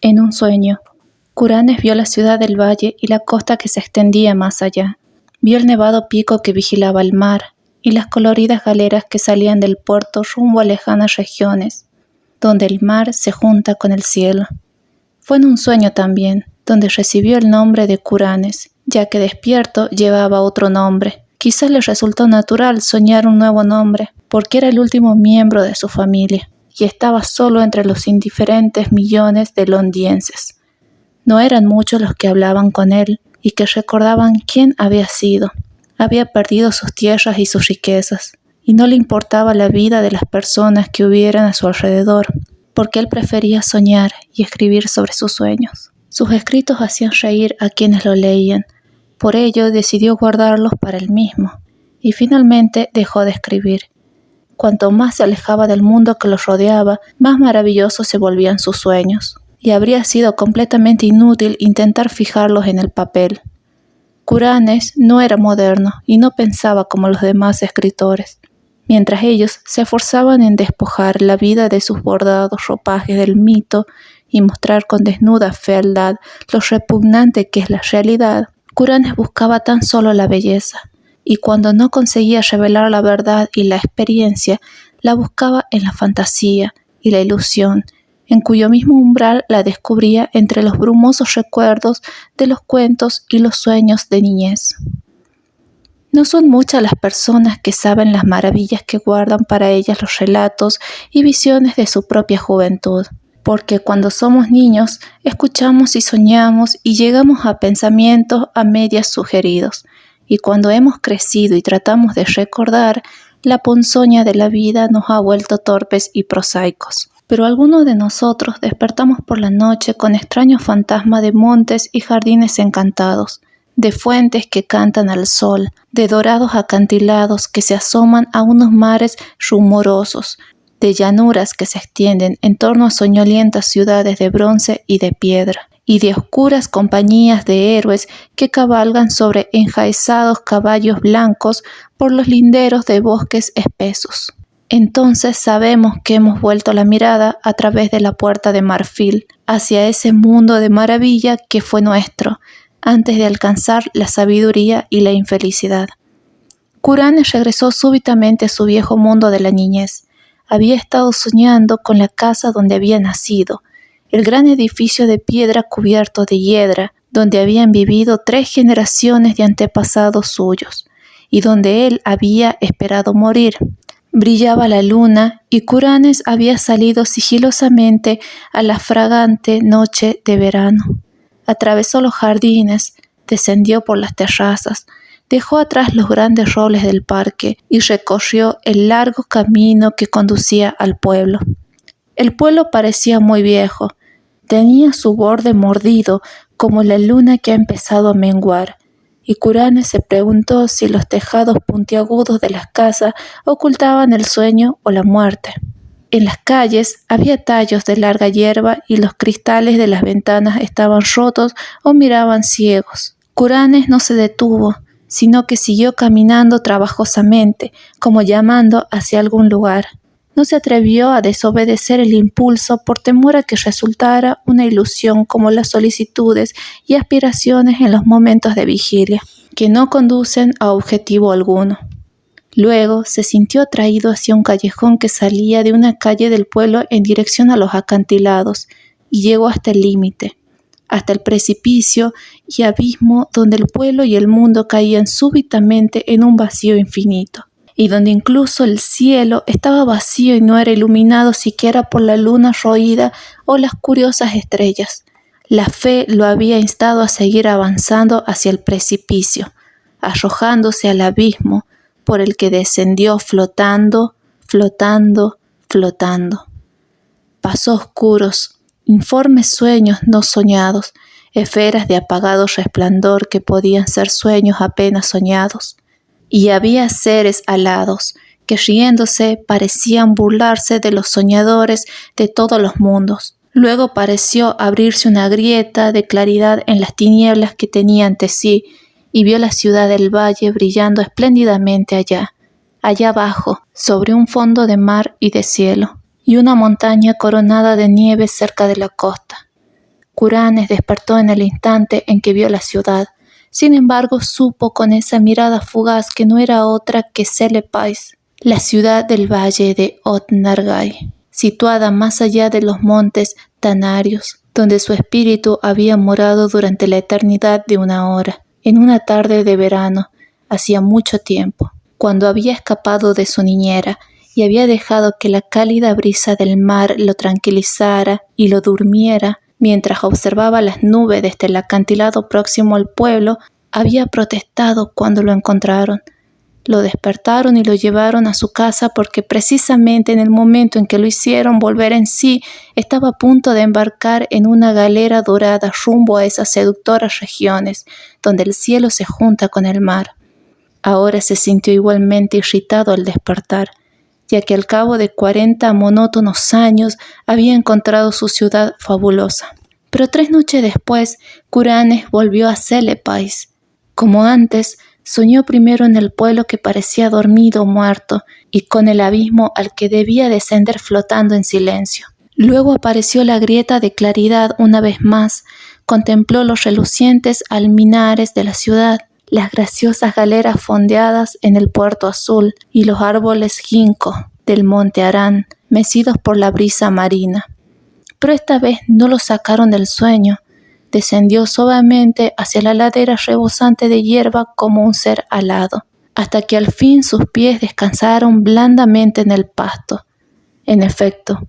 En un sueño, Curanes vio la ciudad del valle y la costa que se extendía más allá. Vio el nevado pico que vigilaba el mar y las coloridas galeras que salían del puerto rumbo a lejanas regiones, donde el mar se junta con el cielo. Fue en un sueño también, donde recibió el nombre de Curanes, ya que despierto llevaba otro nombre. Quizás le resultó natural soñar un nuevo nombre, porque era el último miembro de su familia, y estaba solo entre los indiferentes millones de londienses. No eran muchos los que hablaban con él y que recordaban quién había sido. Había perdido sus tierras y sus riquezas, y no le importaba la vida de las personas que hubieran a su alrededor, porque él prefería soñar y escribir sobre sus sueños. Sus escritos hacían reír a quienes lo leían, por ello decidió guardarlos para él mismo, y finalmente dejó de escribir. Cuanto más se alejaba del mundo que los rodeaba, más maravillosos se volvían sus sueños, y habría sido completamente inútil intentar fijarlos en el papel. Curanes no era moderno y no pensaba como los demás escritores, mientras ellos se esforzaban en despojar la vida de sus bordados ropajes del mito y mostrar con desnuda fealdad lo repugnante que es la realidad. Curanes buscaba tan solo la belleza, y cuando no conseguía revelar la verdad y la experiencia, la buscaba en la fantasía y la ilusión, en cuyo mismo umbral la descubría entre los brumosos recuerdos de los cuentos y los sueños de niñez. No son muchas las personas que saben las maravillas que guardan para ellas los relatos y visiones de su propia juventud, porque cuando somos niños escuchamos y soñamos y llegamos a pensamientos a medias sugeridos, y cuando hemos crecido y tratamos de recordar, la ponzoña de la vida nos ha vuelto torpes y prosaicos. Pero algunos de nosotros despertamos por la noche con extraños fantasmas de montes y jardines encantados, de fuentes que cantan al sol, de dorados acantilados que se asoman a unos mares rumorosos, de llanuras que se extienden en torno a soñolientas ciudades de bronce y de piedra, y de oscuras compañías de héroes que cabalgan sobre enjaezados caballos blancos por los linderos de bosques espesos. Entonces sabemos que hemos vuelto la mirada a través de la puerta de marfil hacia ese mundo de maravilla que fue nuestro, antes de alcanzar la sabiduría y la infelicidad. Curanes regresó súbitamente a su viejo mundo de la niñez. Había estado soñando con la casa donde había nacido, el gran edificio de piedra cubierto de hiedra, donde habían vivido 3 generaciones de antepasados suyos, y donde él había esperado morir. Brillaba la luna y Curanes había salido sigilosamente a la fragante noche de verano. Atravesó los jardines, descendió por las terrazas, dejó atrás los grandes robles del parque y recorrió el largo camino que conducía al pueblo. El pueblo parecía muy viejo, tenía su borde mordido como la luna que ha empezado a menguar, y Curanes se preguntó si los tejados puntiagudos de las casas ocultaban el sueño o la muerte. En las calles había tallos de larga hierba y los cristales de las ventanas estaban rotos o miraban ciegos. Curanes no se detuvo, sino que siguió caminando trabajosamente, como llamando hacia algún lugar. No se atrevió a desobedecer el impulso por temor a que resultara una ilusión como las solicitudes y aspiraciones en los momentos de vigilia, que no conducen a objetivo alguno. Luego se sintió atraído hacia un callejón que salía de una calle del pueblo en dirección a los acantilados, y llegó hasta el límite, hasta el precipicio y abismo donde el pueblo y el mundo caían súbitamente en un vacío infinito, y donde incluso el cielo estaba vacío y no era iluminado siquiera por la luna roída o las curiosas estrellas. La fe lo había instado a seguir avanzando hacia el precipicio, arrojándose al abismo por el que descendió flotando, flotando, flotando. Pasó oscuros, informes sueños no soñados, esferas de apagado resplandor que podían ser sueños apenas soñados. Y había seres alados que riéndose parecían burlarse de los soñadores de todos los mundos. Luego pareció abrirse una grieta de claridad en las tinieblas que tenía ante sí, y vio la ciudad del valle brillando espléndidamente allá abajo, sobre un fondo de mar y de cielo, y una montaña coronada de nieve cerca de la costa. Curanes despertó en el instante en que vio la ciudad. Sin embargo, supo con esa mirada fugaz que no era otra que Selepais, la ciudad del valle de Oth-Nargai, situada más allá de los montes Tanarios, donde su espíritu había morado durante la eternidad de una hora, en una tarde de verano, hacía mucho tiempo, cuando había escapado de su niñera y había dejado que la cálida brisa del mar lo tranquilizara y lo durmiera. Mientras observaba las nubes desde el acantilado próximo al pueblo, había protestado cuando lo encontraron. Lo despertaron y lo llevaron a su casa porque precisamente en el momento en que lo hicieron volver en sí, estaba a punto de embarcar en una galera dorada rumbo a esas seductoras regiones, donde el cielo se junta con el mar. Ahora se sintió igualmente irritado al despertar, ya que al cabo de 40 monótonos años había encontrado su ciudad fabulosa. Pero 3 noches después, Curanes volvió a Selepais. Como antes, soñó primero en el pueblo que parecía dormido o muerto, y con el abismo al que debía descender flotando en silencio. Luego apareció la grieta de claridad una vez más, contempló los relucientes alminares de la ciudad, las graciosas galeras fondeadas en el puerto azul y los árboles ginkgo del monte Arán, mecidos por la brisa marina. Pero esta vez no lo sacaron del sueño. Descendió suavemente hacia la ladera rebosante de hierba como un ser alado, hasta que al fin sus pies descansaron blandamente en el pasto. En efecto,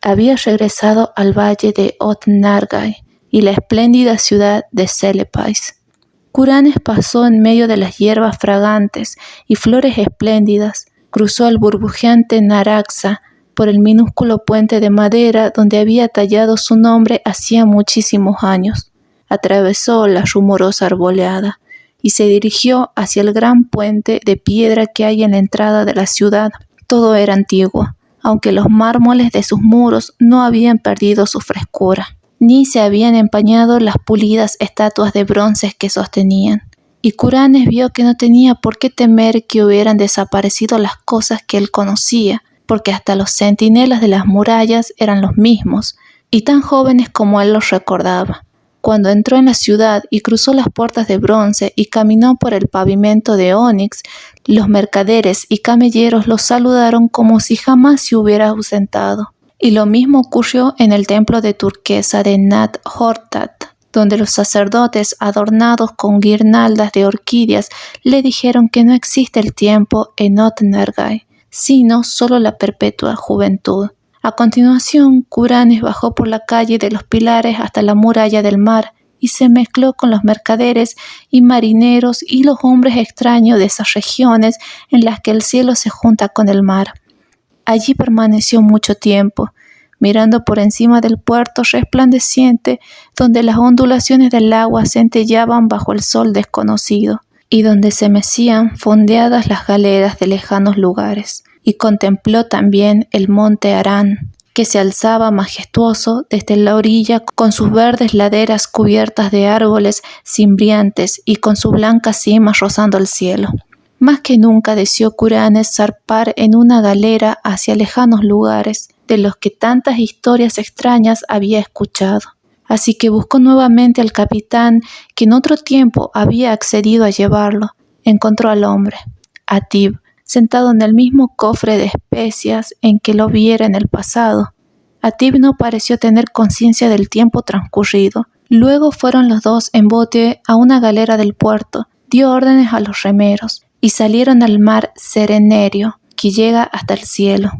había regresado al valle de Oth-Nargai y la espléndida ciudad de Selepais. Curanes pasó en medio de las hierbas fragantes y flores espléndidas, cruzó el burbujeante Naraxa por el minúsculo puente de madera donde había tallado su nombre hacía muchísimos años, atravesó la rumorosa arboleada y se dirigió hacia el gran puente de piedra que hay en la entrada de la ciudad. Todo era antiguo, aunque los mármoles de sus muros no habían perdido su frescura, ni se habían empañado las pulidas estatuas de bronce que sostenían. Y Curanes vio que no tenía por qué temer que hubieran desaparecido las cosas que él conocía, porque hasta los centinelas de las murallas eran los mismos, y tan jóvenes como él los recordaba. Cuando entró en la ciudad y cruzó las puertas de bronce y caminó por el pavimento de ónix, los mercaderes y camelleros los saludaron como si jamás se hubiera ausentado. Y lo mismo ocurrió en el templo de turquesa de Nat Hortat, donde los sacerdotes adornados con guirnaldas de orquídeas le dijeron que no existe el tiempo en Oth-Nargai, sino solo la perpetua juventud. A continuación, Curanes bajó por la calle de los Pilares hasta la muralla del mar y se mezcló con los mercaderes y marineros y los hombres extraños de esas regiones en las que el cielo se junta con el mar. Allí permaneció mucho tiempo, mirando por encima del puerto resplandeciente donde las ondulaciones del agua centellaban bajo el sol desconocido y donde se mecían fondeadas las galeras de lejanos lugares. Y contempló también el monte Arán, que se alzaba majestuoso desde la orilla con sus verdes laderas cubiertas de árboles cimbriantes y con su blanca cima rozando el cielo. Más que nunca deseó Curanes zarpar en una galera hacia lejanos lugares de los que tantas historias extrañas había escuchado. Así que buscó nuevamente al capitán que en otro tiempo había accedido a llevarlo. Encontró al hombre, Atib, sentado en el mismo cofre de especias en que lo viera en el pasado. Atib no pareció tener conciencia del tiempo transcurrido. Luego fueron los dos en bote a una galera del puerto, dio órdenes a los remeros y salieron al mar Serenerio, que llega hasta el cielo.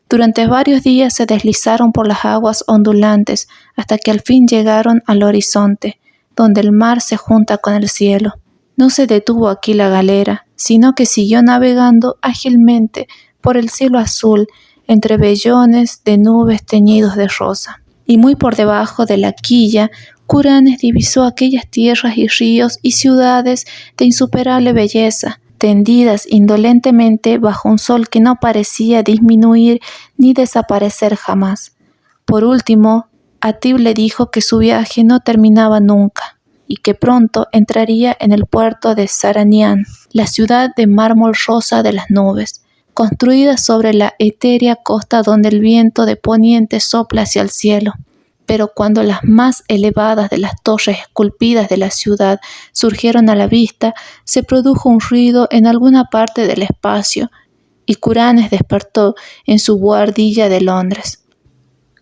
Durante varios días se deslizaron por las aguas ondulantes hasta que al fin llegaron al horizonte, donde el mar se junta con el cielo. No se detuvo aquí la galera, sino que siguió navegando ágilmente por el cielo azul entre vellones de nubes teñidos de rosa. Y muy por debajo de la quilla, Curanes divisó aquellas tierras y ríos y ciudades de insuperable belleza, tendidas indolentemente bajo un sol que no parecía disminuir ni desaparecer jamás. Por último, Atib le dijo que su viaje no terminaba nunca y que pronto entraría en el puerto de Saranián, la ciudad de mármol rosa de las nubes, construida sobre la etérea costa donde el viento de poniente sopla hacia el cielo. pero cuando las más elevadas de las torres esculpidas de la ciudad surgieron a la vista, se produjo un ruido en alguna parte del espacio, y Kuranes despertó en su buhardilla de Londres.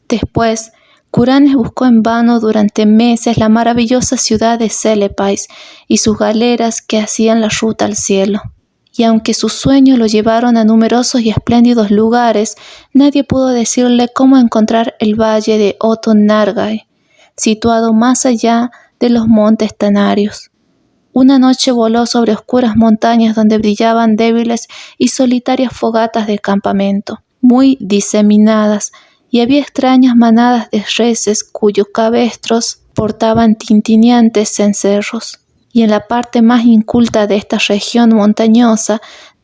Después, Kuranes buscó en vano durante meses la maravillosa ciudad de Celepais y sus galeras que hacían la ruta al cielo. Y aunque sus sueños lo llevaron a numerosos y espléndidos lugares, nadie pudo decirle cómo encontrar el valle de Oth-Nargai, situado más allá de los montes Tanarios. Una noche voló sobre oscuras montañas donde brillaban débiles y solitarias fogatas de campamento, muy diseminadas, y había extrañas manadas de reses cuyos cabestros portaban tintineantes cencerros. Y en la parte más inculta de esta región montañosa,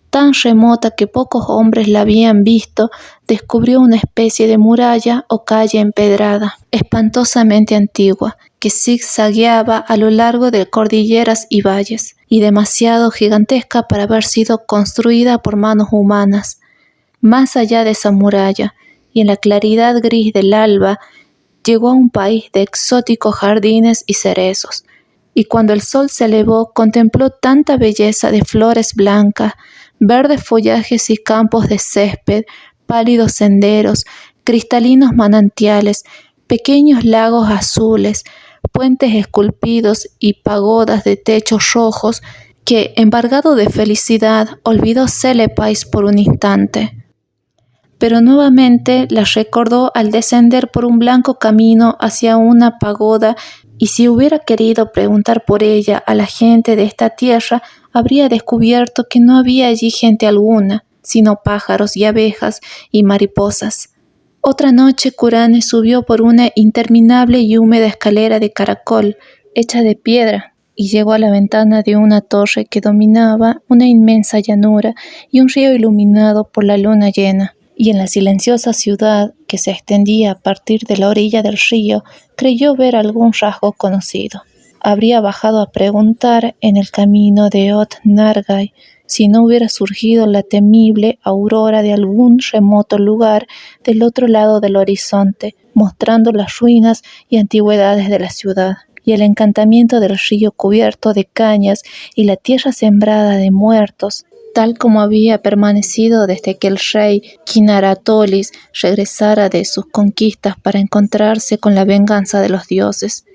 tan remota que pocos hombres la habían visto, descubrió una especie de muralla o calle empedrada, espantosamente antigua, que zigzagueaba a lo largo de cordilleras y valles, y demasiado gigantesca para haber sido construida por manos humanas. Más allá de esa muralla, y en la claridad gris del alba, llegó a un país de exóticos jardines y cerezos, y cuando el sol se elevó contempló tanta belleza de flores blancas, verdes follajes y campos de césped, pálidos senderos, cristalinos manantiales, pequeños lagos azules, puentes esculpidos y pagodas de techos rojos, que, embargado de felicidad, olvidó Celepais por un instante. Pero nuevamente la recordó al descender por un blanco camino hacia una pagoda, y si hubiera querido preguntar por ella a la gente de esta tierra, habría descubierto que no había allí gente alguna, sino pájaros y abejas y mariposas. Otra noche Kuranes subió por una interminable y húmeda escalera de caracol, hecha de piedra, y llegó a la ventana de una torre que dominaba una inmensa llanura y un río iluminado por la luna llena. Y en la silenciosa ciudad que se extendía a partir de la orilla del río, creyó ver algún rasgo conocido. Habría bajado a preguntar en el camino de Oth-Nargai si no hubiera surgido la temible aurora de algún remoto lugar del otro lado del horizonte, mostrando las ruinas y antigüedades de la ciudad, y el encantamiento del río cubierto de cañas y la tierra sembrada de muertos, tal como había permanecido desde que el rey Kinaratolis regresara de sus conquistas para encontrarse con la venganza de los dioses.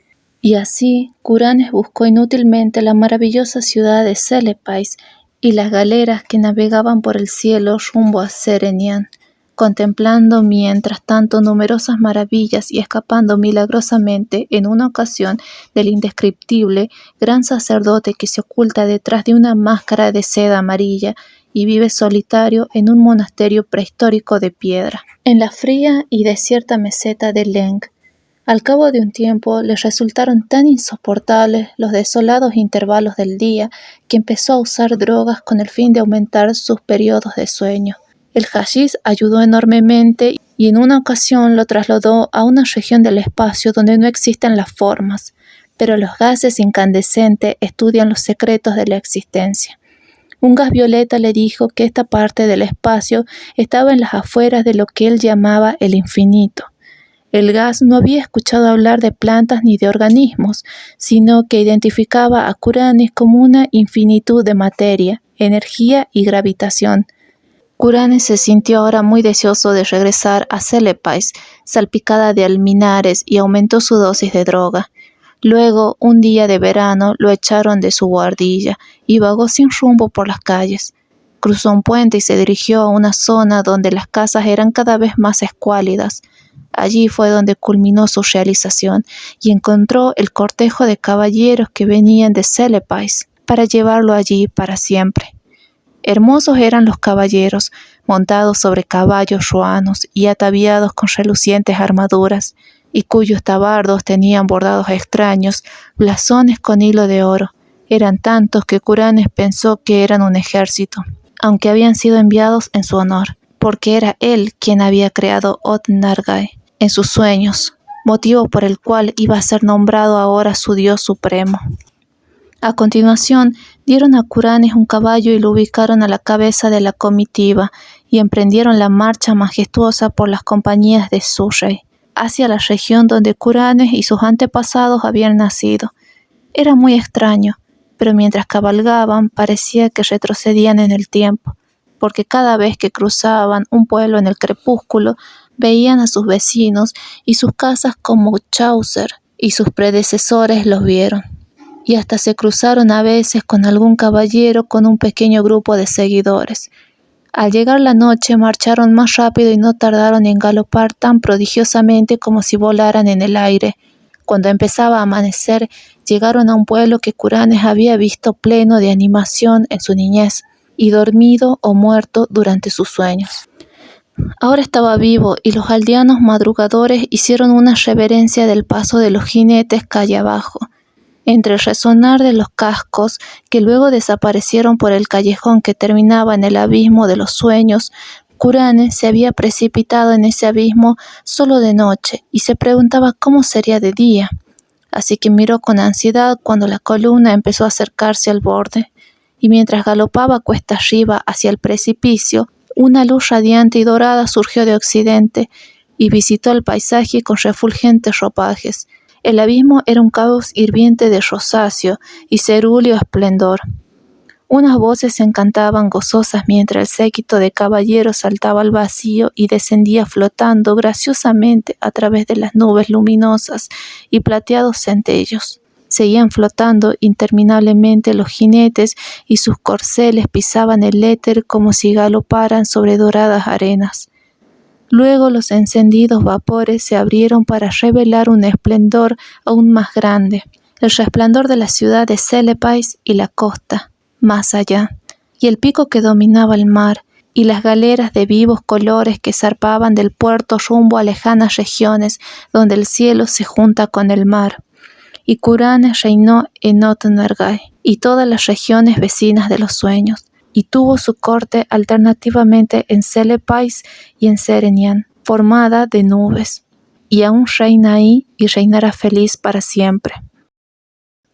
Y así, Kuranes buscó inútilmente la maravillosa ciudad de Celepais y las galeras que navegaban por el cielo rumbo a Serenian, contemplando mientras tanto numerosas maravillas y escapando milagrosamente en una ocasión del indescriptible gran sacerdote que se oculta detrás de una máscara de seda amarilla y vive solitario en un monasterio prehistórico de piedra, en la fría y desierta meseta de Leng. Al cabo de un tiempo le resultaron tan insoportables los desolados intervalos del día que empezó a usar drogas con el fin de aumentar sus periodos de sueño. El hashish ayudó enormemente y en una ocasión lo trasladó a una región del espacio donde no existen las formas, pero los gases incandescentes estudian los secretos de la existencia. Un gas violeta le dijo que esta parte del espacio estaba en las afueras de lo que él llamaba el infinito. El gas no había escuchado hablar de plantas ni de organismos, sino que identificaba a Kuranes como una infinitud de materia, energía y gravitación. Kuranes se sintió ahora muy deseoso de regresar a Celepais, salpicada de alminares, y aumentó su dosis de droga. Luego, un día de verano, lo echaron de su buhardilla y vagó sin rumbo por las calles. Cruzó un puente y se dirigió a una zona donde las casas eran cada vez más escuálidas. Allí fue donde culminó su realización y encontró el cortejo de caballeros que venían de Celepais para llevarlo allí para siempre. Hermosos eran los caballeros, montados sobre caballos ruanos y ataviados con relucientes armaduras, y cuyos tabardos tenían bordados extraños, blasones con hilo de oro. Eran tantos que Kuranes pensó que eran un ejército, aunque habían sido enviados en su honor, porque era él quien había creado Oth-Nargai en sus sueños, motivo por el cual iba a ser nombrado ahora su dios supremo. A continuación, dieron a Kuranes un caballo y lo ubicaron a la cabeza de la comitiva y emprendieron la marcha majestuosa por las compañías de su rey. hacia la región donde Curanes y sus antepasados habían nacido. Era muy extraño, pero mientras cabalgaban parecía que retrocedían en el tiempo, porque cada vez que cruzaban un pueblo en el crepúsculo, veían a sus vecinos y sus casas como Chaucer y sus predecesores los vieron. Y hasta se cruzaron a veces con algún caballero con un pequeño grupo de seguidores. Al llegar la noche marcharon más rápido y no tardaron en galopar tan prodigiosamente como si volaran en el aire. Cuando empezaba a amanecer, llegaron a un pueblo que Curanes había visto pleno de animación en su niñez y dormido o muerto durante sus sueños. Ahora estaba vivo y los aldeanos madrugadores hicieron una reverencia del paso de los jinetes calle abajo. Entre el resonar de los cascos, que luego desaparecieron por el callejón que terminaba en el abismo de los sueños, Curanes se había precipitado en ese abismo solo de noche y se preguntaba cómo sería de día. Así que miró con ansiedad cuando la columna empezó a acercarse al borde, y mientras galopaba cuesta arriba hacia el precipicio, una luz radiante y dorada surgió de occidente y visitó el paisaje con refulgentes ropajes. El abismo era un caos hirviente de rosáceo y cerúleo esplendor. Unas voces se encantaban gozosas mientras el séquito de caballeros saltaba al vacío y descendía flotando graciosamente a través de las nubes luminosas y plateados centellos. Seguían flotando interminablemente los jinetes y sus corceles pisaban el éter como si galoparan sobre doradas arenas. Luego los encendidos vapores se abrieron para revelar un esplendor aún más grande, el resplandor de la ciudad de Celepais y la costa, más allá, y el pico que dominaba el mar, y las galeras de vivos colores que zarpaban del puerto rumbo a lejanas regiones donde el cielo se junta con el mar. Y Curanes reinó en Otnargai y todas las regiones vecinas de los sueños, y tuvo su corte alternativamente en Celepais y en Serenian, formada de nubes, y aún reina ahí y reinará feliz para siempre.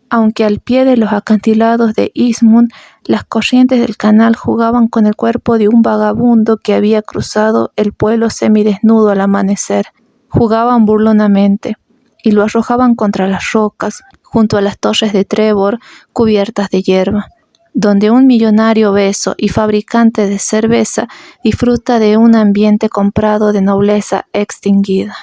Aunque al pie de los acantilados de Ismund, las corrientes del canal jugaban con el cuerpo de un vagabundo que había cruzado el pueblo semidesnudo al amanecer, jugaban burlonamente, y lo arrojaban contra las rocas, junto a las torres de Trevor cubiertas de hierba, donde un millonario obeso y fabricante de cerveza disfruta de un ambiente comprado de nobleza extinguida.